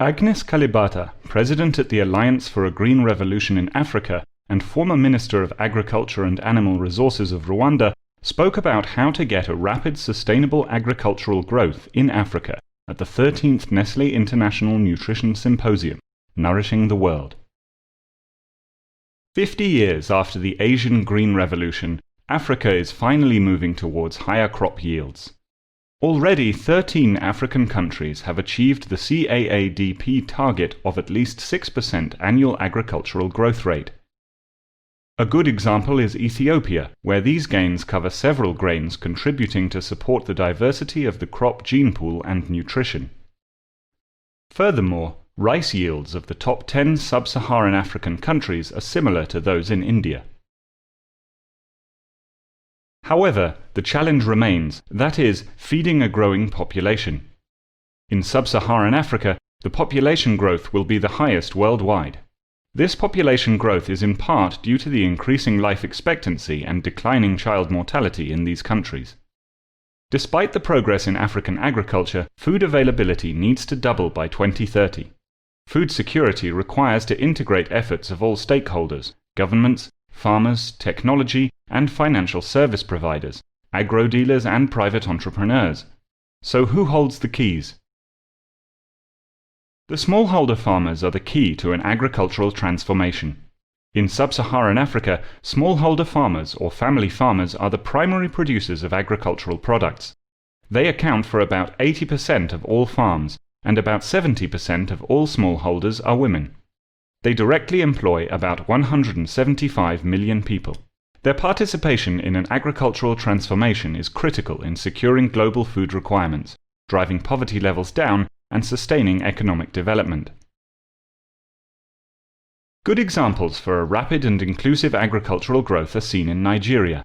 Agnes Kalibata, president at the Alliance for a Green Revolution in Africa and former Minister of Agriculture and Animal Resources of Rwanda, spoke about how to get a rapid sustainable agricultural growth in Africa at the 13th Nestlé International Nutrition Symposium, Nourishing the World. 50 years after the Asian Green Revolution, Africa is finally moving towards higher crop yields. Already 13 African countries have achieved the CAADP target of at least 6% annual agricultural growth rate. A good example is Ethiopia, where these gains cover several grains contributing to support the diversity of the crop gene pool and nutrition. Furthermore, rice yields of the top 10 sub-Saharan African countries are similar to those in India. However, the challenge remains, that is, feeding a growing population. In sub-Saharan Africa, the population growth will be the highest worldwide. This population growth is in part due to the increasing life expectancy and declining child mortality in these countries. Despite the progress in African agriculture, food availability needs to double by 2030. Food security requires to integrate efforts of all stakeholders, governments, farmers, technology, and financial service providers, agro-dealers and private entrepreneurs. So who holds the keys? The smallholder farmers are the key to an agricultural transformation. In sub-Saharan Africa, smallholder farmers or family farmers are the primary producers of agricultural products. They account for about 80% of all farms, and about 70% of all smallholders are women. They directly employ about 175 million people. Their participation in an agricultural transformation is critical in securing global food requirements, driving poverty levels down, and sustaining economic development. Good examples for a rapid and inclusive agricultural growth are seen in Nigeria.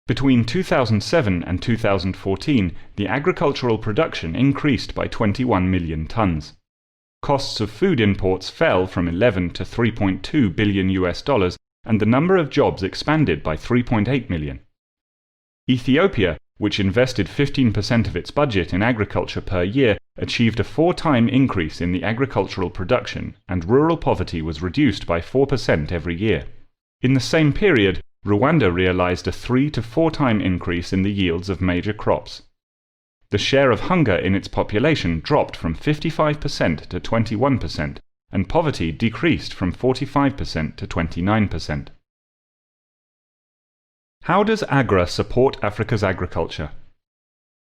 Between 2007 and 2014, the agricultural production increased by 21 million tons. Costs of food imports fell from 11 to 3.2 billion US dollars, and the number of jobs expanded by 3.8 million. Ethiopia, which invested 15% of its budget in agriculture per year, achieved a 4-time increase in the agricultural production, and rural poverty was reduced by 4% every year. In the same period, Rwanda realized a 3 to 4-time increase in the yields of major crops. The share of hunger in its population dropped from 55% to 21%, and poverty decreased from 45% to 29%. How does AGRA support Africa's agriculture?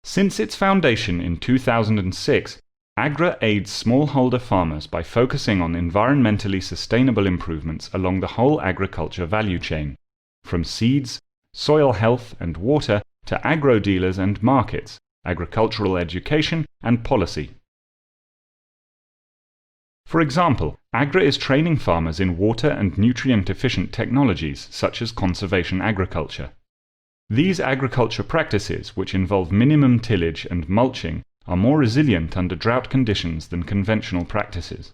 Since its foundation in 2006, AGRA aids smallholder farmers by focusing on environmentally sustainable improvements along the whole agriculture value chain, from seeds, soil health and water to agro-dealers and markets, agricultural education and policy. For example, AGRA is training farmers in water and nutrient-efficient technologies such as conservation agriculture. These agriculture practices, which involve minimum tillage and mulching, are more resilient under drought conditions than conventional practices.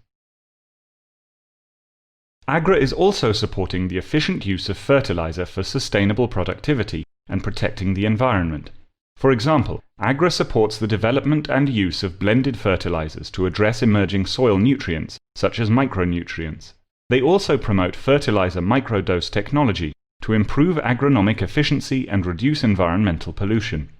AGRA is also supporting the efficient use of fertilizer for sustainable productivity and protecting the environment. For example, AGRA supports the development and use of blended fertilizers to address emerging soil nutrients, such as micronutrients. They also promote fertilizer microdose technology to improve agronomic efficiency and reduce environmental pollution.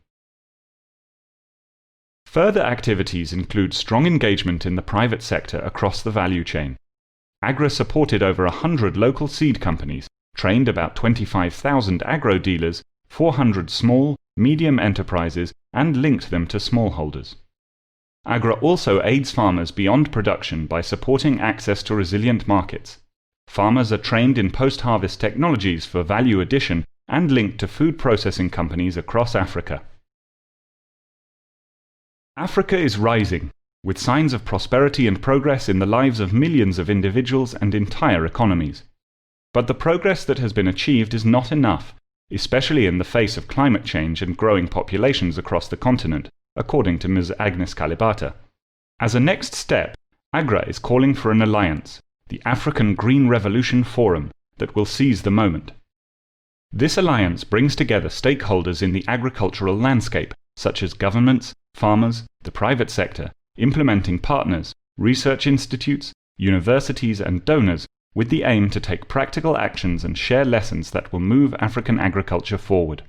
Further activities include strong engagement in the private sector across the value chain. AGRA supported over 100 local seed companies, trained about 25,000 agro-dealers, 400 small, medium enterprises, and linked them to smallholders. AGRA also aids farmers beyond production by supporting access to resilient markets. Farmers are trained in post-harvest technologies for value addition and linked to food processing companies across Africa. Africa is rising, with signs of prosperity and progress in the lives of millions of individuals and entire economies. But the progress that has been achieved is not enough, especially in the face of climate change and growing populations across the continent, according to Ms. Agnes Kalibata. As a next step, AGRA is calling for an alliance, the African Green Revolution Forum, that will seize the moment. This alliance brings together stakeholders in the agricultural landscape, such as governments, farmers, the private sector, implementing partners, research institutes, universities and donors with the aim to take practical actions and share lessons that will move African agriculture forward.